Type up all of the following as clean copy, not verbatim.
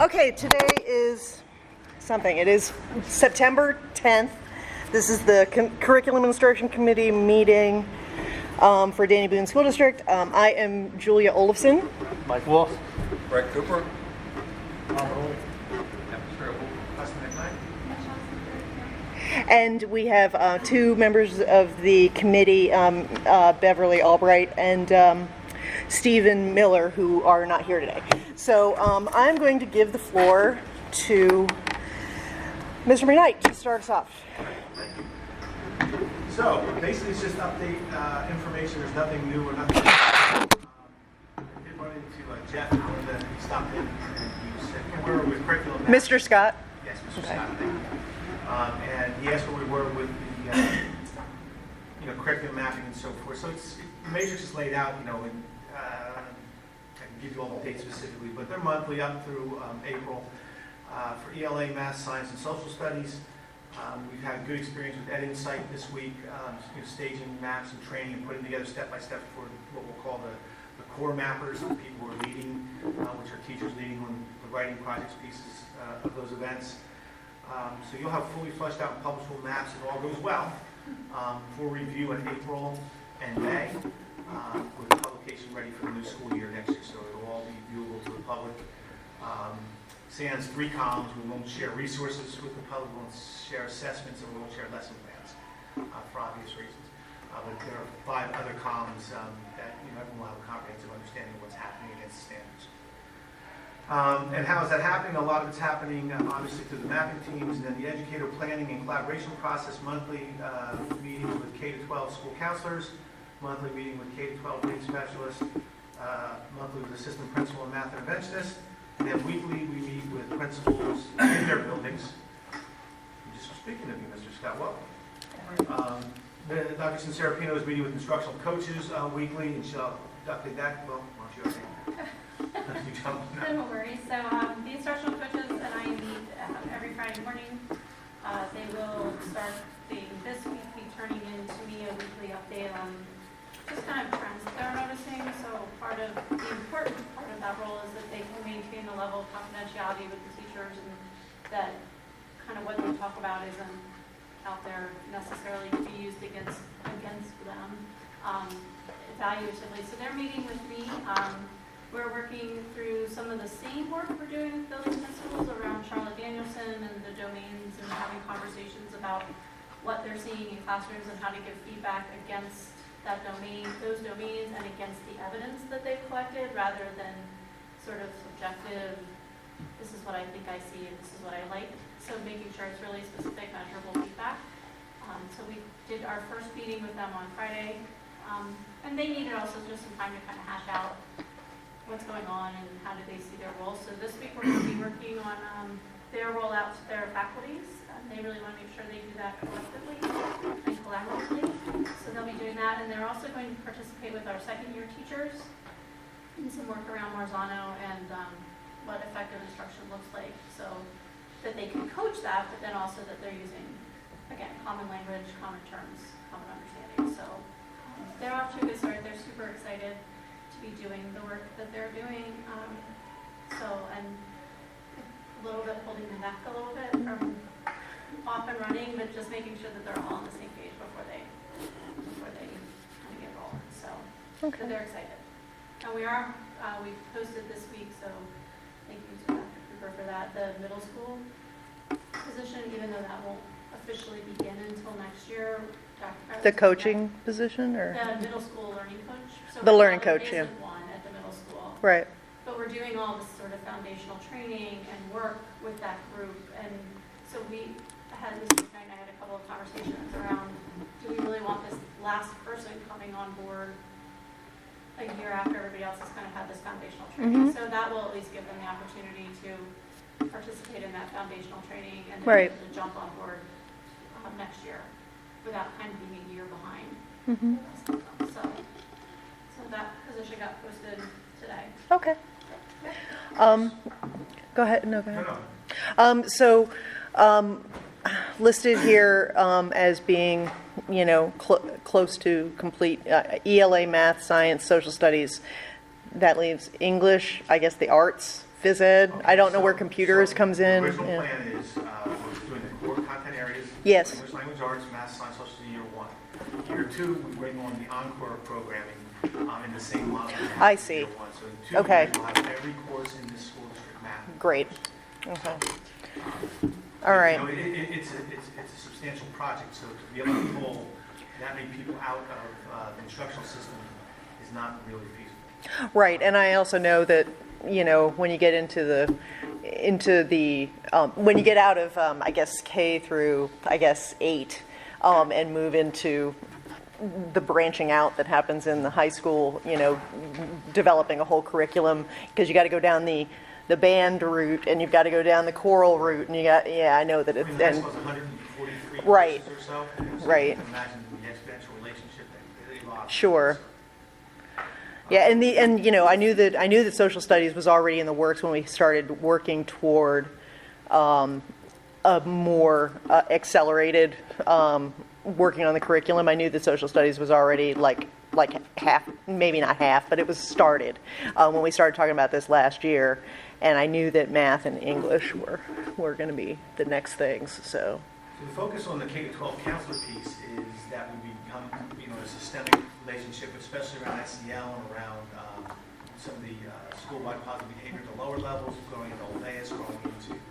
Okay, today is something. It is September 10th. This is the Curriculum Instruction Committee meeting for Danny Boone School District. I am Julia Olafson. Mike Wolf. Brett Cooper. And we have two members of the committee, Beverly Albright and Stephen Miller, who are not here today. So I'm going to give the floor to Mr. McKnight to start us off. So basically it's just update information. There's nothing new or nothing. I did run into Jeff and he stopped in and he said, where were we with curriculum? Mr. Scott? Yes, Mr. Okay. Scott, thank you. And he asked where we were with the curriculum mapping and so forth. So it's the matrix is laid out, and I can give you all the dates specifically, but they're monthly up through April. For ELA, Math, Science, and Social Studies, we've had good experience with Ed Insight this week, staging maps and training and putting together step-by-step for what we'll call the core mappers, the people who are leading, which are teachers leading on the writing projects pieces of those events. So you'll have fully fleshed out and publishable maps if all goes well for review in April and May with publication ready for the new school year next year. So it'll all be viewable to the public. Sans 3 columns. We won't share resources with the public. We won't share assessments, and we won't share lesson plans for obvious reasons. But there are 5 other columns that everyone will have a comprehensive understanding of what's happening against standards. And how is that happening? A lot of it's happening obviously through the mapping teams, and then the educator planning and collaboration process, monthly meetings with K-12 school counselors, monthly meeting with K-12 reading specialists, monthly with assistant principal and math interventionist, and then weekly we meet with principals in their buildings. I'm just speaking of you, Mr. Scott, welcome. Dr. Sincerapino is meeting with instructional coaches weekly, and she'll update that. Well, why don't you update? No worries. So the instructional coaches and I meet every Friday morning. They will start this week be turning in to me a weekly update on just kind of trends that they're noticing. So the important part of that role is that they can maintain the level of confidentiality with the teachers, and that kind of what they talk about isn't out there necessarily to be used against them evaluatively. So they're meeting with me. We're working through some of the same work we're doing with building principals around Charlotte Danielson and the domains, and having conversations about what they're seeing in classrooms and how to give feedback against those domains, and against the evidence that they've collected, rather than sort of subjective, this is what I think I see and this is what I like. So making sure it's really specific, measurable feedback. So we did our first meeting with them on Friday, and they needed also just some time to kind of hash out what's going on and how do they see their role. So this week we're going to be working on their rollout to their faculties. They really want to make sure they do that collectively and collaboratively. So they'll be doing that, and they're also going to participate with our second-year teachers in some work around Marzano and what effective instruction looks like, so that they can coach that, but then also that they're using, again, common language, common terms, common understanding. So they're off to a good start. They're super excited to be doing the work that they're doing. And a little bit holding the neck a little bit from off and running, but just making sure that they're all on the same page before they kind of get rolling. So they're excited. And we posted this week, so thank you to Dr. Cooper for that. The middle school position, even though that won't officially begin until next year. The coaching position, or the middle school learning coach. So the learning coach, there yeah. isn't one at the middle school. Right. But we're doing all this sort of foundational training and work with that group, and so we had Mr. Knight and I had a couple of conversations around, do we really want this last person coming on board a year after everybody else has kind of had this foundational training? So that will at least give them the opportunity to participate in that foundational training and then be able to jump on board next year without kind of being a year behind. So that position got posted today. Okay. Go ahead. No, go ahead. Listed here as being, close to complete ELA, Math, Science, Social Studies. That leaves English, I guess the arts phys ed. I don't know where So- computers so comes in. The original yeah. plan is, we're doing the core content areas. Yes. English language arts, math, science, social studies, year 1. Year 2, we bring on the encore programming in the same model. we have I in see. Year 1. So in 2 Okay. years, we'll have every course in this school district math. Great. Okay. All right. You know, it's a substantial project, so to be able to pull that many people out of the instructional system is not really feasible. Right, and I also know that, you know, when you get into the when you get out of I guess K through I guess 8 and move into the branching out that happens in the high school, you know, developing a whole curriculum, because you got to go down the band route and you've got to go down the choral route, and I know that I it's mean, the high school is 143 Right. courses or so. So Right. you can imagine the exponential relationship that evolves. Sure. Yeah, and you know, I knew that social studies was already in the works when we started working toward a more accelerated working on the curriculum. I knew that social studies was already like half, maybe not half, but it was started when we started talking about this last year, and I knew that math and English were going to be the next things. So. So the focus on the K-12 counselor piece is that we become, you know, a systemic relationship, especially around SEL and around some of the school-wide positive behavior at the lower levels, growing into Old AS, growing into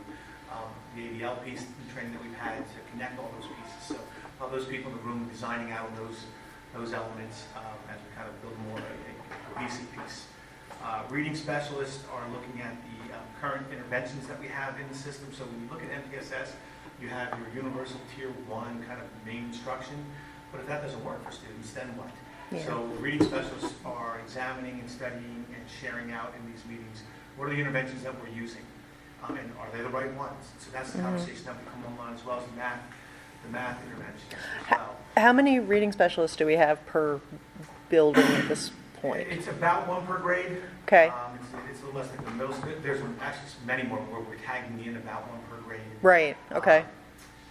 the ADL piece, the training that we've had to connect all those pieces. So all those people in the room designing out those elements as we kind of build more of a cohesive piece. Reading specialists are looking at the current interventions that we have in the system. So when you look at MPSS, you have your universal tier 1 kind of main instruction, but if that doesn't work for students, then what? Yeah. So the reading specialists are examining and studying and sharing out in these meetings, what are the interventions that we're using? And are they the right ones? So that's the conversation that will come online, as well as the math interventions as well. How many reading specialists do we have per building at this point? It's about 1 per grade. Okay. It's a little less than the middle school. There's actually many more where we're tagging in about 1 per grade. Right. Okay.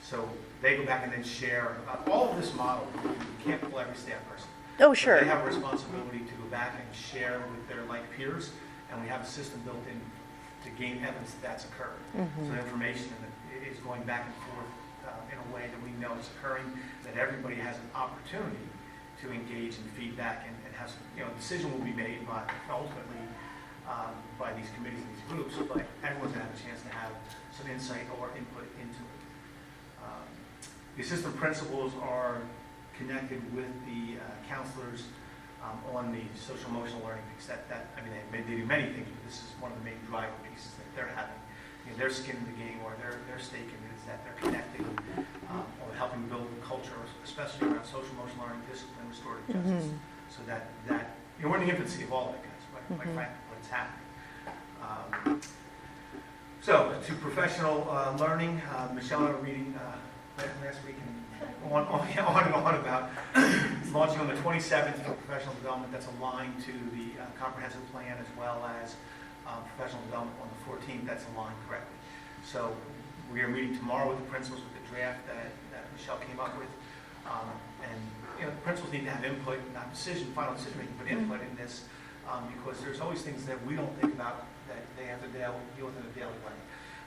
So they go back and then share. All of this model, you can't pull every staff person. Oh, But sure. they have a responsibility to go back and share with their like peers, and we have a system built in to gain evidence that that's occurred. So the information is going back and forth in a way that we know it's occurring, that everybody has an opportunity to engage in feedback and has, you know, a decision will be made ultimately by these committees and these groups, but everyone's going to have a chance to have some insight or input into it. The assistant principals are connected with the counselors on the social emotional learning piece. I mean, they do many things, but this is one of the main driver pieces that they're having. You know, their skin in the game, or their stake in it, is that they're connecting or helping build the culture, especially around social emotional learning, discipline, restorative justice, so that you know, we're in the infancy of all of it, guys. Quite frankly, what's happening. So to professional learning, Michelle and I were reading last week and on and on about launching on the 27th for professional development that's aligned to the comprehensive plan, as well as professional development on the 14th that's aligned correctly. So we are meeting tomorrow with the principals with the draft that Michelle came up with. And you know, the principals need to have input, not final decision making, but input in this, because there's always things that we don't think about that they have to deal with in a daily way.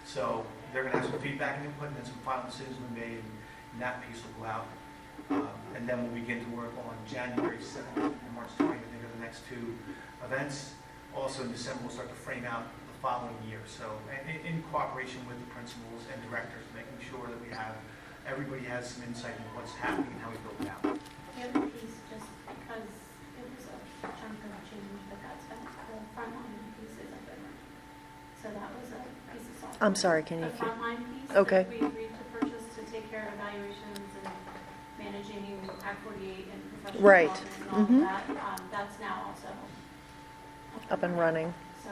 So they're going to have some feedback and input, and then some final decisions will be made, and that piece will go out. And then we'll begin to work on January 7th and March 20th. I think are the next 2 events. Also in December, we'll start to frame out the following year. So in cooperation with the principals and directors, making sure that we have everybody has some insight into what's happening and how we build it out. The other piece, just because it was a chunk of change, but that's been the frontline piece isn't been running. So that was a piece of software. I'm sorry. Can you? The frontline piece Okay. that we agreed to purchase to take care of evaluations and managing Act 48 and professional Right. development and all of that, that's now also Up and running. So,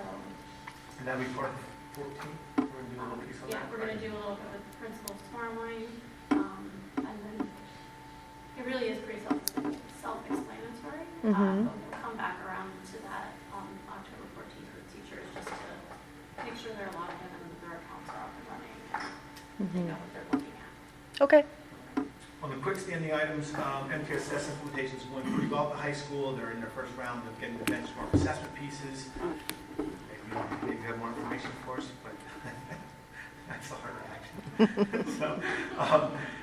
And that'll be part of 14. We're going to do a little piece on yeah, that. we're going to do a little bit with principals tomorrow morning. And then it really is pretty self-explanatory. But we'll come back around to that on October 14th with teachers, just to make sure they're logged in and their accounts are up and running and they know what they're looking at. Okay. On the quick standing items, MTSS implementation is going pretty well at the high school. They're in their first round of getting the benchmark assessment pieces. They maybe have more information for us, but that's the harder action. So,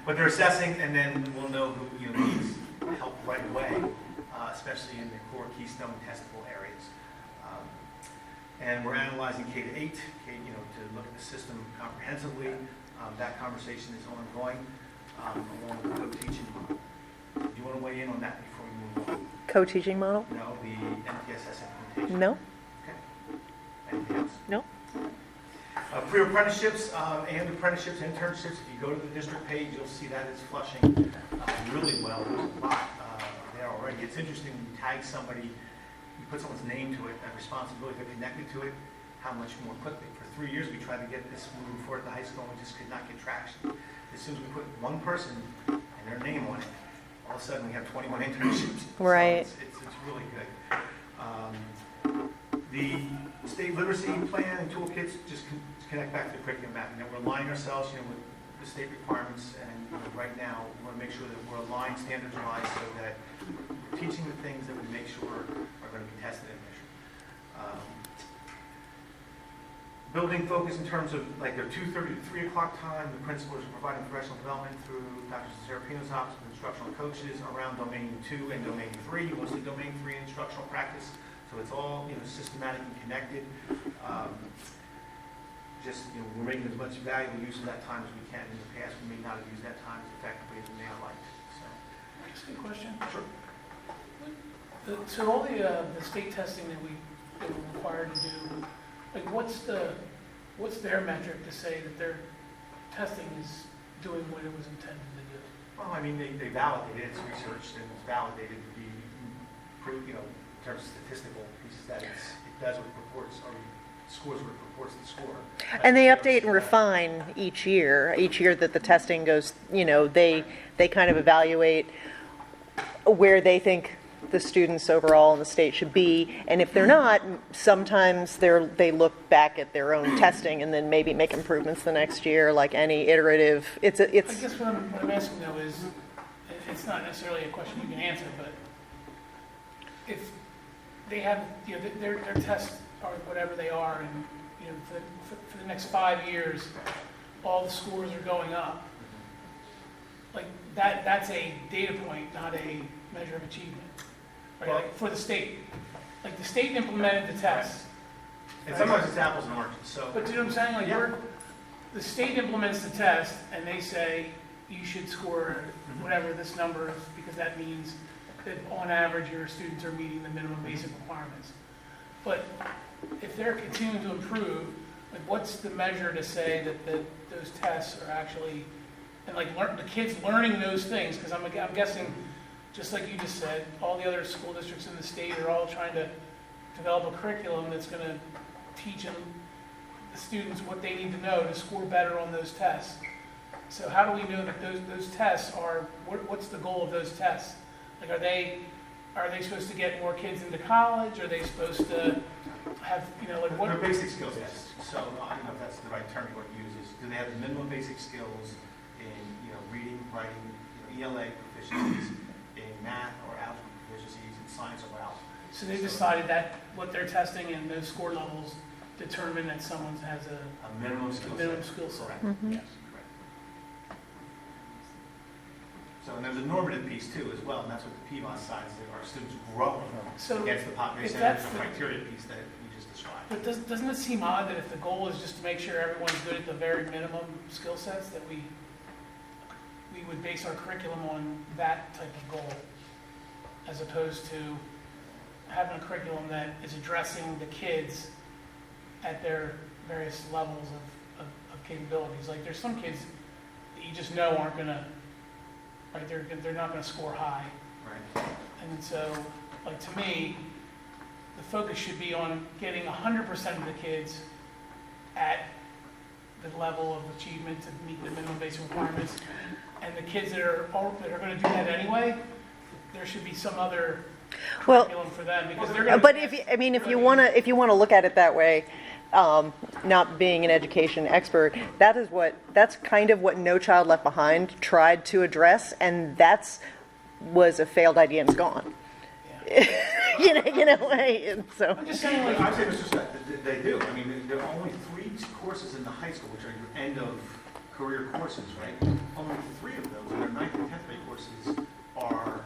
but they're assessing, and then we'll know who needs help right away, especially in the core keystone testable areas. And we're analyzing K to 8, to look at the system comprehensively. That conversation is ongoing, along with the co-teaching model. Do you want to weigh in on that before we move on? Co-teaching model? No, the MTSS implementation. No. Okay. Anything else? No. Pre-apprenticeships and apprenticeships, internships, if you go to the district page, you'll see that is flushing really well. There's a lot there already. It's interesting when you tag somebody, you put someone's name to it, a responsibility, they're connected to it, how much more quickly. For 3 years, we tried to get this moving forward at the high school, and we just could not get traction. As soon as we put one person and their name on it, all of a sudden we have 21 internships. Right. So it's really good. The state literacy plan and toolkits just connect back to the curriculum mapping. That we're aligning ourselves, with the state requirements, and right now we want to make sure that we're aligned, standards-wise, so that we're teaching the things that we make sure are going to be tested and measured. Building focus in terms of like their 2:30 to 3 o'clock time. The principals are providing professional development through Dr. Serapino's office with instructional coaches around domain 2 and domain 3, mostly domain 3 instructional practice. So it's all systematic and connected. We're making as much valuable use of that time as we can. In the past, we may not have used that time as effectively as we may have liked. So, Just a question. sure. So all the state testing that we're required to do, like what's their metric to say that their testing is doing what it was intended to do? Well, I mean, they validate it. It's researched and it's validated to be proved, in terms of statistical pieces that it does what it purports, or scores what it purports to score. And they update and refine each year. Each year that the testing goes, they kind of evaluate where they think the students overall in the state should be, and if they're not, sometimes they look back at their own testing and then maybe make improvements the next year, like any iterative. I guess what I'm asking though is, it's not necessarily a question you can answer, but if they have, their tests are whatever they are, and for the next 5 years, all the scores are going up. Like that's a data point, not a measure of achievement. Right, Well, like for the state. Like the state implemented the tests. And sometimes it's apples and oranges. So, But do you know what I'm saying? Like Yeah. the state implements the test and they say you should score whatever this number is, because that means that on average your students are meeting the minimum basic requirements. But if they're continuing to improve, like what's the measure to say that those tests are actually, and like the kids learning those things? Because I'm guessing, just like you just said, all the other school districts in the state are all trying to develop a curriculum that's going to teach them, the students, what they need to know to score better on those tests. So how do we know that those tests are, what's the goal of those tests? Like are they supposed to get more kids into college? Are they supposed to have, like what? they're basic skills tests. So I don't know if that's the right term you want to use. Do they have the minimum basic skills in reading, writing, ELA proficiencies, in math or algebra proficiencies, in science or biology? So they decided that what they're testing and those score levels determine that someone has a minimum skill set. minimum skill set. Correct. Mhm. Yes, correct. So and there's a normative piece too as well, and that's what the PBOS side is. Our students grow So against the population. if that's There's a the- criteria piece that you just described. But doesn't it seem odd that if the goal is just to make sure everyone's good at the very minimum skill sets, that we would base our curriculum on that type of goal, as opposed to having a curriculum that is addressing the kids at their various levels of capabilities? Like there's some kids that you just know aren't gonna, right? They're not gonna score high, Right. and so, like to me, the focus should be on getting 100% of the kids at the level of achievement to meet the minimum basic requirements. And the kids that are going to do that anyway, there should be some other curriculum for them, because they're going to. But if you want to look at it that way, not being an education expert, that's kind of what No Child Left Behind tried to address, and was a failed idea and it's gone. Yeah. And so. I'm just saying, like, I'd say, Mr. Scott, they do. I mean, there are only 3 courses in the high school, which are your end of career courses, right? Only 3 of those, and their 9th and 10th grade courses, are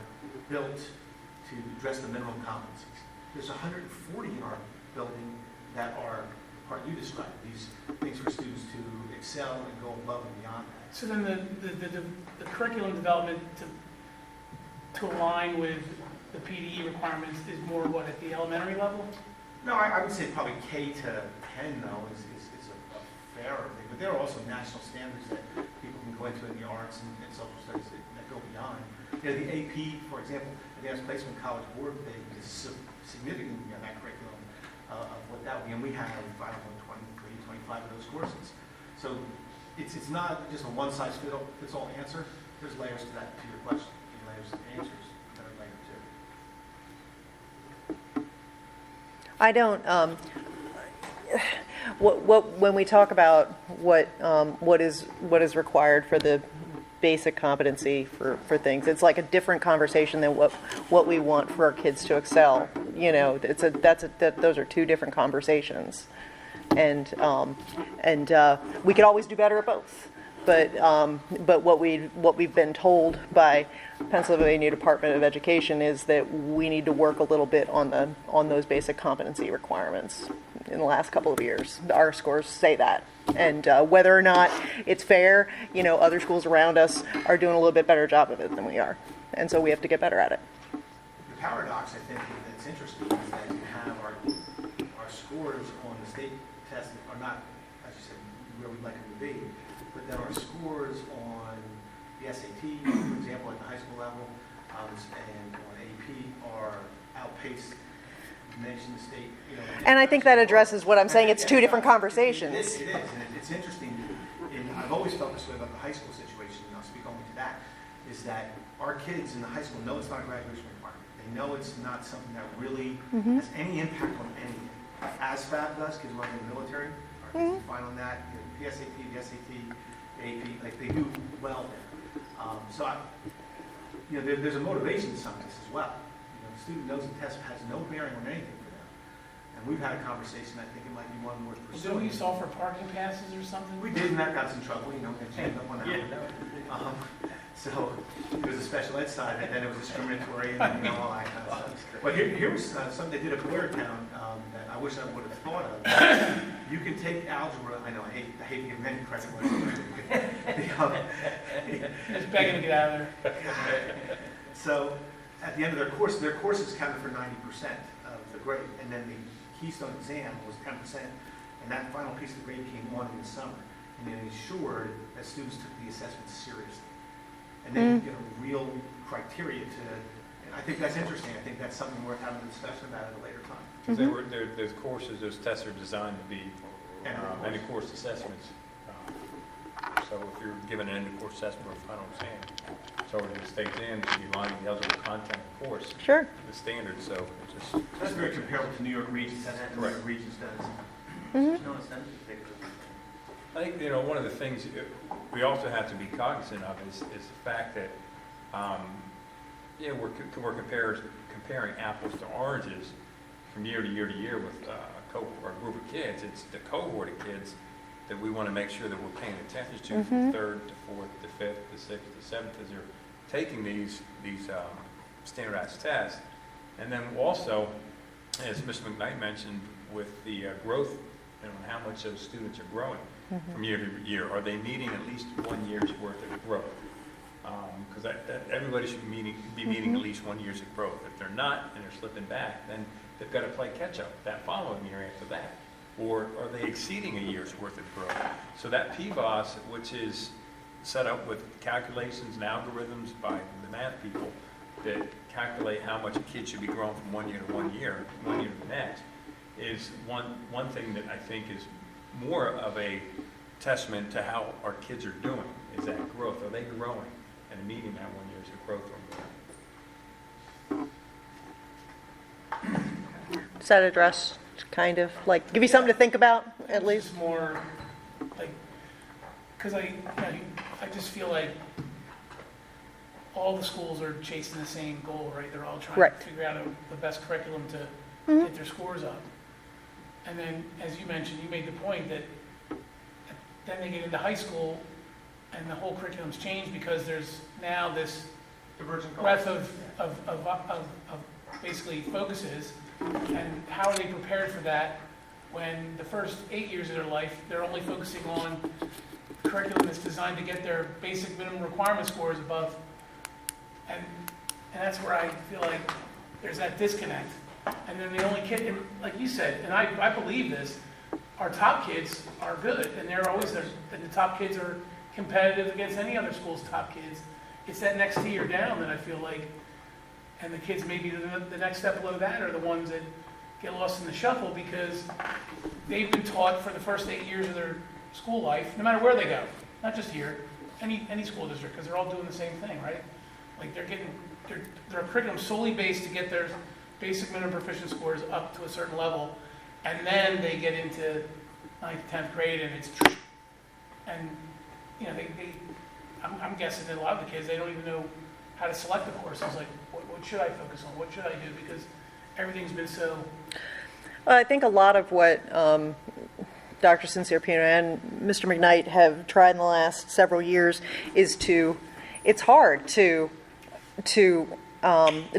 built to address the minimum competencies. There's 140 in our building that are part you described, these things for students to excel and go above and beyond that. so then the curriculum development to align with the PDE requirements is more what, at the elementary level? No, I would say probably K to 10 though is a fairer thing, but there are also national standards that people can go into in the arts and social studies that go beyond. The AP, for example, Advanced Placement College Board, they is significantly beyond that curriculum of what that would be, and we have, I don't know, 23, 25 of those courses. So it's not just a one-size-fits-all answer. There's layers to that, to your question, and layers to answers that are layered too. I don't, when we talk about what is required for the basic competency for things, it's like a different conversation than what we want for our kids to excel. Those are 2 different conversations. And we could always do better at both. But what we've been told by Pennsylvania Department of Education is that we need to work a little bit on those basic competency requirements. In the last couple of years, our scores say that, and whether or not it's fair, other schools around us are doing a little bit better job of it than we are, and so we have to get better at it. The paradox, I think, that's interesting is that you have our scores on the state test are not, as you said, where we'd like them to be, but then our scores on the SAT, for example, at the high school level, and on AP are outpaced nation, state. And I think that addresses what I'm saying. It's 2 different conversations. It is, and it's interesting. I've always felt this way about the high school situation, and I'll speak only to that, is that our kids in the high school know it's not a graduation requirement. They know it's not something that really has any impact on anything. ASVAB does, kids running in the military, our kids do fine on that. The PSAT, the SAT, the AP, like they do well there. There's a motivation to some of this as well. The student knows the test has no bearing on anything for them. And we've had a conversation, I think it might be one worth So pursuing. we used to offer parking passes or something? We did, and that got us in trouble, and jammed up on that window. So it was a special ed side, and then it was discriminatory, and all that kind of stuff. But here was something they did at Blairtown that I wish I would have thought of. You can take algebra. I know I hate to give many credit. Just begging to get out of there. So at the end of their courses counted for 90% of the grade, and then the Keystone exam was 10%, and that final piece of the grade came on in the summer, and it ensured that students took the assessment seriously. And then real criteria and I think that's interesting. I think that's something worth having a discussion about at a later time. Because those courses, those tests are designed to be end-of-course assessments. So if you're given an end-of-course assessment or final exam, so the state exam should be lining the eligible content of course. Sure. The standard, so it just. That's very comparable to New York Regents. That's what New York Regents does. I think, one of the things we also have to be cognizant of is the fact that, we're comparing apples to oranges from year to year to year with a group of kids. It's the cohort of kids that we want to make sure that we're paying attention to from the 3rd to 4th to 5th to 6th to 7th as they're taking these standardized tests. And then also, as Mr. McKnight mentioned, with the growth and how much those students are growing from year to year, are they needing at least 1 year's worth of growth? Because everybody should be meeting at least 1 year's of growth. If they're not and they're slipping back, then they've got to play catch up that following year after that. Or are they exceeding a year's worth of growth? So that PBOS, which is set up with calculations and algorithms by the math people that calculate how much a kid should be growing from 1 year to 1 year, 1 year to the next, is one thing that I think is more of a testament to how our kids are doing, is that growth. Are they growing and meeting that 1 year's of growth or more? Does that address kind of like give you something to think about at least? It's more like, because I just feel like all the schools are chasing the same goal, right? They're all trying Right. to figure out the best curriculum to get their scores up. And then, as you mentioned, you made the point that then they get into high school and the whole curriculum's changed because there's now this Divergent goals. breadth of basically focuses. And how are they prepared for that when the first 8 years of their life, they're only focusing on curriculum that's designed to get their basic minimum requirement scores above. And that's where I feel like there's that disconnect. And then the only kid, and like you said, and I believe this, our top kids are good, and they're always there. And the top kids are competitive against any other school's top kids. It's that next tier down that I feel like, and the kids maybe the next step below that are the ones that get lost in the shuffle because they've been taught for the first 8 years of their school life, no matter where they go, not just here, any school district, because they're all doing the same thing, right? Like their curriculum solely based to get their basic minimum proficient scores up to a certain level, and then they get into 9th, 10th grade, and it's, and you know, I'm guessing that a lot of the kids, they don't even know how to select the courses. Like, what should I focus on? What should I do? Because everything's been so. Well, I think a lot of what Dr. Cinciarpino and Mr. McKnight have tried in the last several years is it's hard to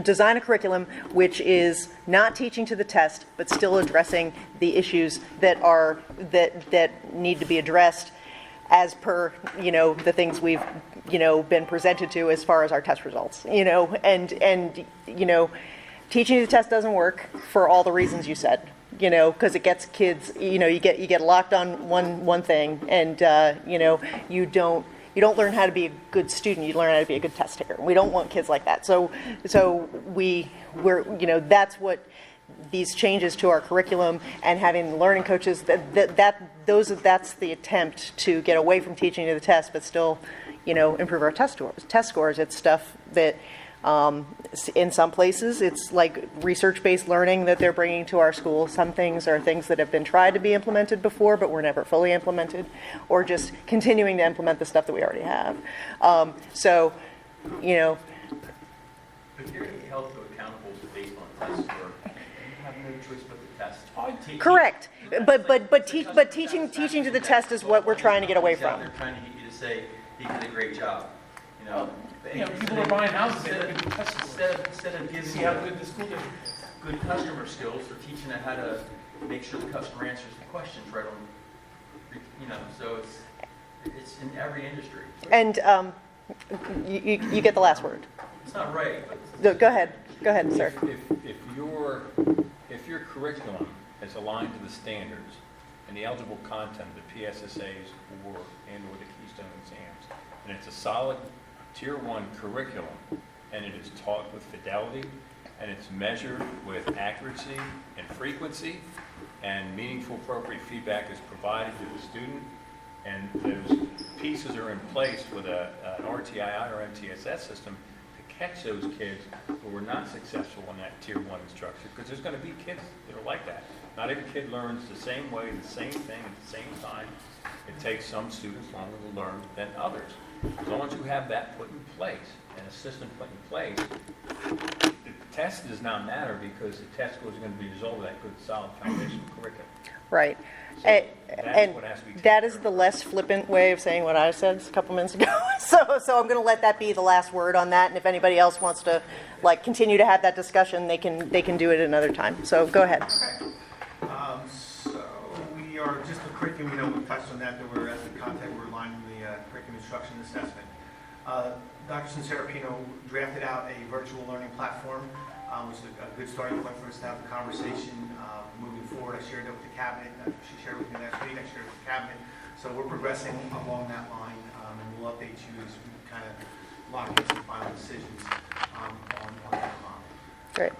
design a curriculum which is not teaching to the test, but still addressing the issues that need to be addressed as per, the things we've, been presented to as far as our test results, and teaching to the test doesn't work for all the reasons you said, because it gets kids, you get locked on one thing, and, you don't learn how to be a good student. You learn how to be a good test taker. We don't want kids like that. So we're that's what these changes to our curriculum and having learning coaches. That's the attempt to get away from teaching to the test, but still, improve our test scores. It's stuff that. In some places, it's like research-based learning that they're bringing to our school. Some things are things that have been tried to be implemented before, but were never fully implemented, or just continuing to implement the stuff that we already have. But you're held to accountable based on test score. You have no choice but to test. Correct, but teaching to the test is what we're trying to get away from. They're trying to get you to say he did a great job. People are buying houses. Instead of giving See how good the school is. good customer skills, they're teaching them how to make sure the customer answers the questions right on. So it's in every industry. And you get the last word. It's not right, but No, go ahead, sir. If your curriculum is aligned to the standards and the eligible content of the PSSAs or the Keystone exams, and it's a solid Tier 1 curriculum, and it is taught with fidelity, and it's measured with accuracy and frequency, and meaningful appropriate feedback is provided to the student, and those pieces are in place with an RTII or MTSS system to catch those kids who were not successful in that Tier 1 instruction, because there's going to be kids that are like that. Not every kid learns the same way, the same thing at the same time. It takes some students longer to learn than others. As long as you have that put in place, and a system put in place, the test does not matter because the test scores are going to be a result of that good, solid foundational curriculum. Right. So that's what has to be taken That is care of. the less flippant way of saying what I said a couple minutes ago. So I'm going to let that be the last word on that. And if anybody else wants to continue to have that discussion, they can do it another time. So go ahead. Okay. So we are just a curriculum. We touched on that we're as the content we're aligning the curriculum instruction assessment. Dr. Cinciarpino drafted out a virtual learning platform, which is a good starting point for us to have the conversation moving forward. I shared it with the cabinet. She shared it with me last week. I shared it with the cabinet. So we're progressing along that line, and we'll update you as we kind of lock in some final decisions on that model. Great.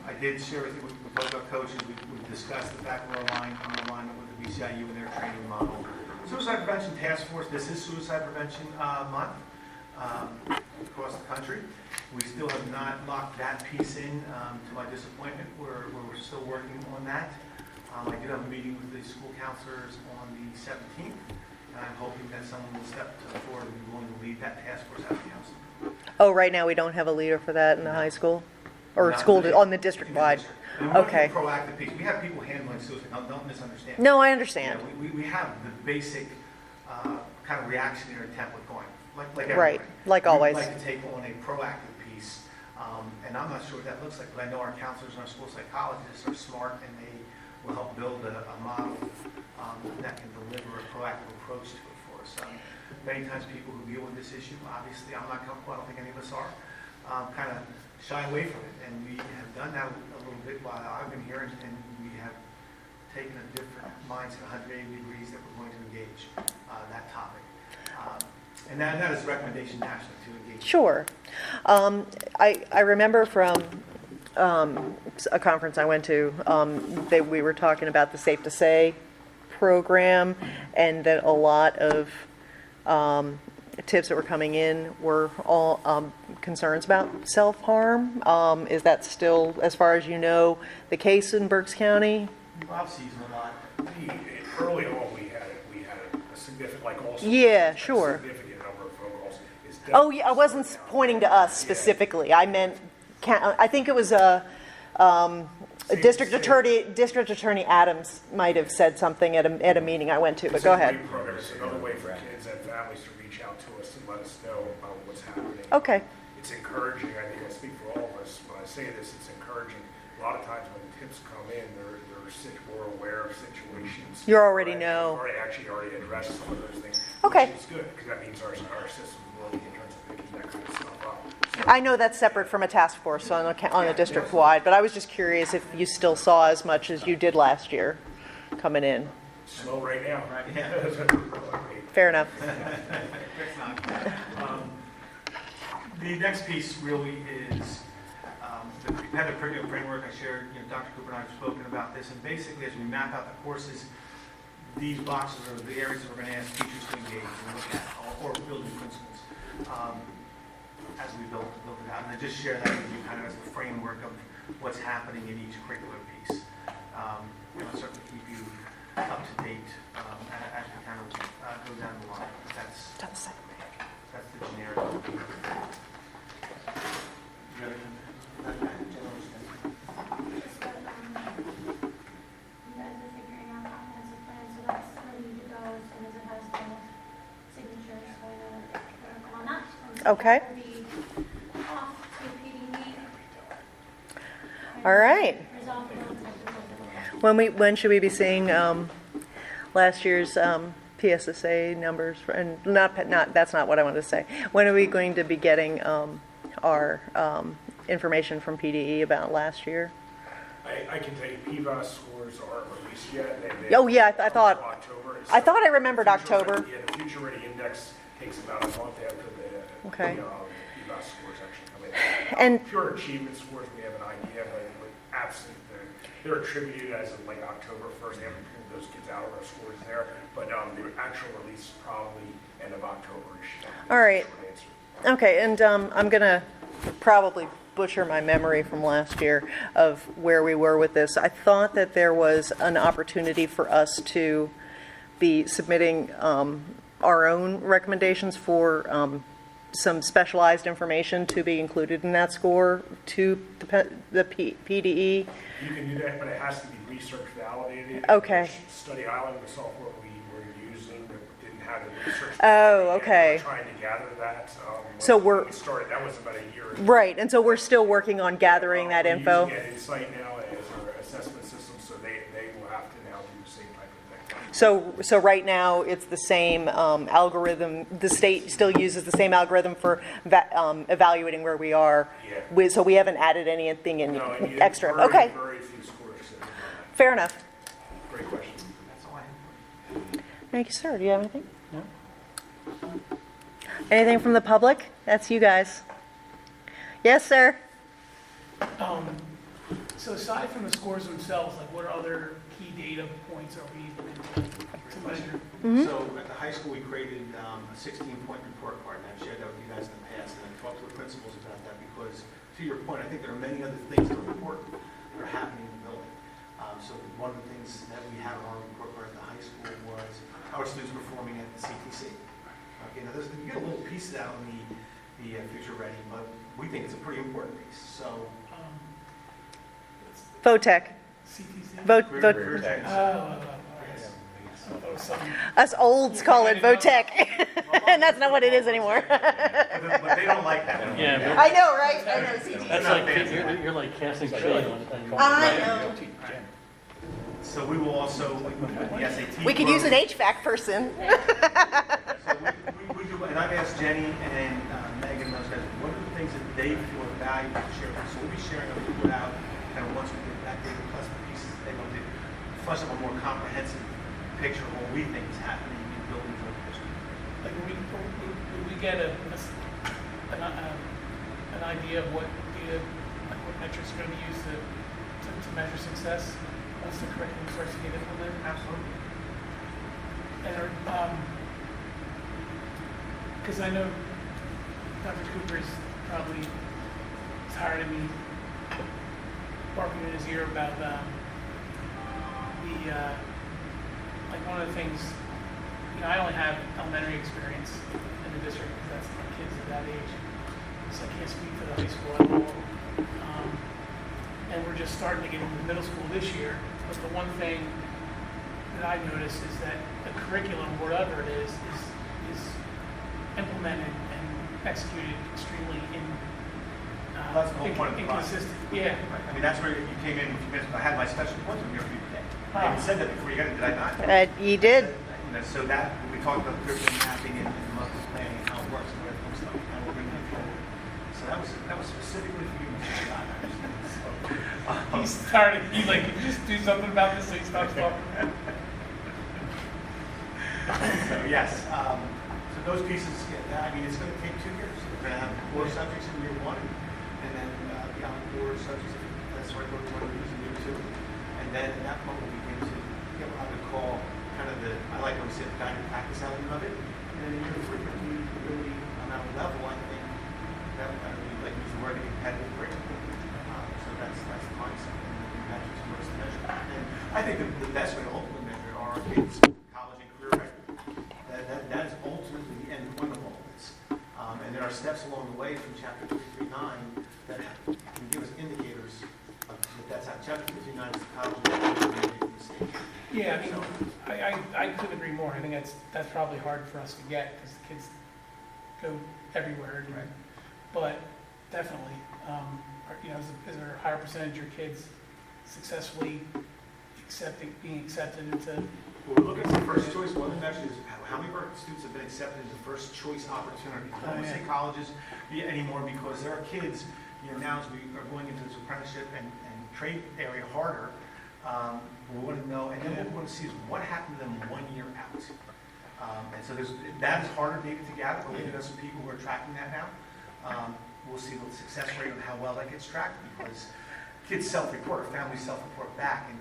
I did share with you, we talked about coaches, we discussed the fact we're aligned on alignment with the BCIU and their training model. Suicide Prevention Task Force, this is Suicide Prevention Month across the country. We still have not locked that piece in, to my disappointment. We're still working on that. I did have a meeting with the school counselors on the 17th, And I'm hoping that someone will step to the forward and be willing to lead that task force out of the house. Oh, right now we don't have a leader for that in the high school? Or Not school, in on the district-wide? And we want to Okay. do a proactive piece. We have people handling suicide, don't misunderstand. No, I Yeah, understand. we have the basic kind of reactionary template going, like Right, everybody. like always. We'd like to take on a proactive piece, and I'm not sure what that looks like, but I know our counselors and our school psychologists are smart, and they will help build a model that can deliver a proactive approach to it for us. Many times people who deal with this issue, obviously I'm not comfortable, I don't think any of us are, kind of shy away from it, and we have done that a little bit while I've been here, and we have taken a different mindset, 180 degrees, that we're going to engage that topic. And that is a recommendation nationally to engage. Sure. I remember from a conference I went to, we were talking about the Safe to Say program, and that a lot of tips that were coming in were all concerns about self-harm. Is that still, as far as you know, the case in Berks County? Rob sees a lot. Early on, we had a significant, like also. Yeah, a sure. significant number of phone calls. It's Oh, yeah, I wasn't pointing to us specifically. I meant, I think it was a District Attorney Adams might have said something at a meeting I went to, but It's go a ahead. great program. It's another way for kids and families to reach out to us and let us know what's happening. Okay. It's encouraging. I think I speak for all of us when I say this. It's encouraging. A lot of times when tips come in, they're more aware of situations. You already know. We've already addressed some of those things. Okay. Which is good because that means our system is working in terms of picking that kind of stuff up. So, I know that's separate from a task force on a district-wide, but I was just curious if you still saw as much as you did last year coming in. slow right now. Yeah. Fair enough. The next piece really is the competitive curriculum framework. I shared, Dr. Cooper and I have spoken about this, and basically as we map out the courses, these boxes are the areas that we're going to ask teachers to engage and look at, or building principles, as we build it out. And I just share that with you kind of as the framework of what's happening in each curricular piece. I'll certainly keep you up to date as we kind of go down the line. That's the generic. You have anything? Just that, you guys are figuring out comprehensive plan, so that's ready to go as soon as it has the signatures, so I know that they're working on that. And so Okay. that will be off to PD. All right. Resolve those technical. When should we be seeing last year's PSSA numbers? And not that's not what I wanted to say. When are we going to be getting our information from PDE about last year? I can tell you PVAS scores aren't released yet. Oh, yeah, I thought- October. I thought I remembered Future October. Ready- Yeah, the Future Ready Index takes about a month after the Okay. PVAS scores actually come in. And Pure achievement scores, we have an idea, but absent, they're attributed as of like October 1st. They haven't pulled those kids out of our scores there, but the actual release is probably end of October-ish. All right. Short answer. okay, and I'm gonna probably butcher my memory from last year of where we were with this. I thought that there was an opportunity for us to be submitting our own recommendations for some specialized information to be included in that score to the PDE. You can do that, but it has to be research validated. Okay. Study Island, the software we were using, didn't have the research. Oh, okay. We're trying to gather that. So when we're- we started, that was about a year ago. Right, and so we're still working on gathering that info. We're using it Insight now as our assessment system, so they will have to now do the same type of thing. So right now, it's the same algorithm, the state still uses the same algorithm for evaluating where we are. Yeah. So we haven't added anything in No, and you- extra. very, Okay, Very few scores. So, fair enough. great question. That's all I have. Thank you, sir. Do you have anything? No. Anything from the public? That's you guys. Yes, sir. So aside from the scores themselves, like what other key data points are we looking to measure? So at the high school, we created a 16-point report card, and I've shared that with you guys in the past, and I've talked to the principals about that because, to your point, I think there are many other things that are important that are happening in the building. So one of the things that we had on our report card at the high school was how are students performing at the CTC? Okay, now you get a little piece of that on the Future Ready, but we think it's a pretty important piece. So, VOTEC. CTC? career training. Us olds call it VOTEC, and that's not what it is anymore. But they don't like that. Yeah, I know, right? I know, CTC. That's like, you're like casting shade on. I know. So we will also, the SAT. We could use an HVAC person. So we do, and I've asked Jenny and Megan, those guys, what are the things that they feel are valuable to share? So we'll be sharing what we put out, kind of once we get that data plus the pieces they want to flesh out a more comprehensive picture of what we think is happening in building for the district. Like, would we get an idea of what data, like what metrics are going to be used to measure success once the curriculum starts to get implemented? Absolutely. And because I know Dr. Cooper is probably tired of me barking in his ear about like one of the things, I only have elementary experience in the district because that's my kids at that age, so I can't speak to the high school at all. And we're just starting to get into middle school this year, but the one thing that I noticed is that the curriculum, whatever it is implemented and executed extremely That's the whole point of the process. inconsistent. Yeah. Right. I mean, that's where you came in, I had my special points on here for you today. I even said that before you got it, did I not? You did. So that, when we talked about curriculum mapping and monthly planning, how it works and where it comes from, and we're bringing it forward. So that was specifically for you, Mr. Scott. He's starting, he's like, can you just do something about this so he stops talking? So yes, so those pieces, I mean, it's going to take 2 years. We're going to have core subjects in year 1, and then beyond core subjects, that's where we're going to use in year 2. And then at that point, we'll begin to, I would call kind of I like what we said, the guided practice element of it. And then in year 3, we really, on that level, I think, that we like to use the word competitive curriculum. So that's the mindset, and the metrics for us to measure. And I think the best way to ultimately measure are our kids' college and career record. That is ultimately the end point of all of this. And there are steps along the way from chapter 339 that can give us indicators of that's how chapter 59 is the college and career stage. Yeah, I couldn't agree more. I think that's probably hard for us to get because the kids go everywhere. Right. But definitely, is there a higher percentage of your kids successfully being accepted into? Well, we're looking at the first choice. One of the measures is how many of our students have been accepted into first choice opportunities. I don't want to say colleges anymore because there are kids, now as we are going into this apprenticeship and trade area harder, we want to know, and then what we want to see is what happened to them 1 year out. And so that is harder data to gather, but we do have some people who are tracking that now. We'll see the success rate on how well that gets tracked because kids self-report, or families self-report back, and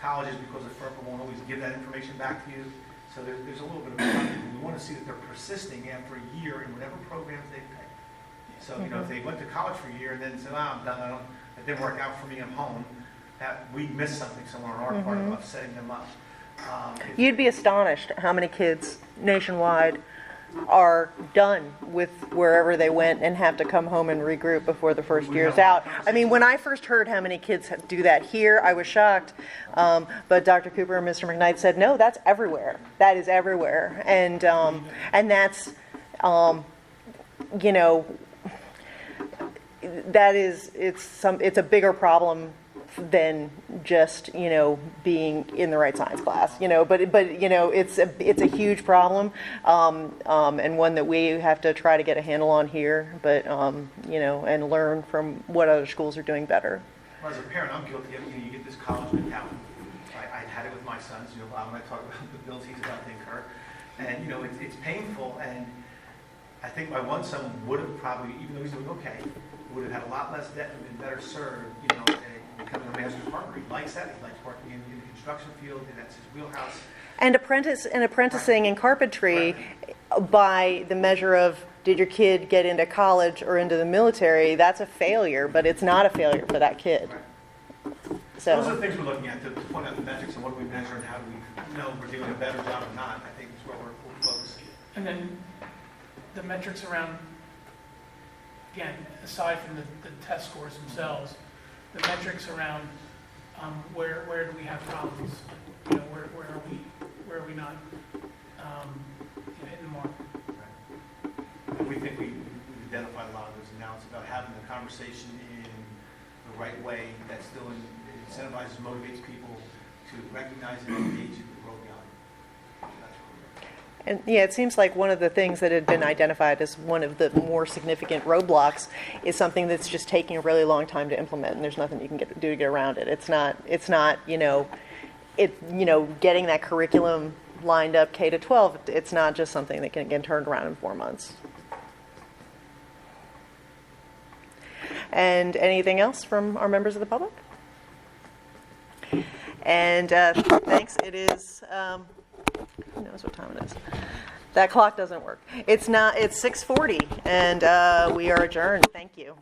colleges, because of FERPA, won't always give that information back to you. So there's a little bit of we want to see that they're persisting after a year in whatever programs they pick. So, if they went to college for a year and then said, I'm done, it didn't work out for me, I'm home, that we missed something somewhere on our part of setting them up. You'd be astonished how many kids nationwide are done with wherever they went and have to come home and regroup before the first year's out. I mean, when I first heard how many kids do that here, I was shocked. But Dr. Cooper and Mr. McKnight said, no, that's everywhere. That is everywhere. And that's, it's a bigger problem than just being in the right science class, but it's a huge problem, and one that we have to try to get a handle on here, but and learn from what other schools are doing better. Well, as a parent, I'm guilty of you get this college mentality. I had it with my sons. When I talk about the bills he's about to incur, and it's painful. And I think my one son would have probably, even though he's doing okay, would have had a lot less debt and been better served, becoming a master's partner. He likes that. He likes working in the construction field, and that's his wheelhouse. And apprenticing in carpentry, by the measure of did your kid get into college or into the military, that's a failure, but it's not a failure for that kid. Right. So. Those are the things we're looking at, to point out the metrics and what do we measure and how do we know we're doing a better job or not, I think is where we're focusing. And then the metrics around, again, aside from the test scores themselves, the metrics around where do we have problems? You know, where are we not hitting the mark? We think we've identified a lot of those, and now it's about having the conversation in the right way that still incentivizes, motivates people to recognize and engage in the growth beyond. That's what we're And yeah, it seems like one of the things that had been identified as one of the more significant roadblocks is something that's just taking a really long time to implement, and there's nothing you can do to get around it. It's not getting that curriculum lined up K to 12. It's not just something that can get turned around in 4 months. And anything else from our members of the public? And thanks. It is. Who knows what time it is? That clock doesn't work. It's 6:40, and we are adjourned. Thank you.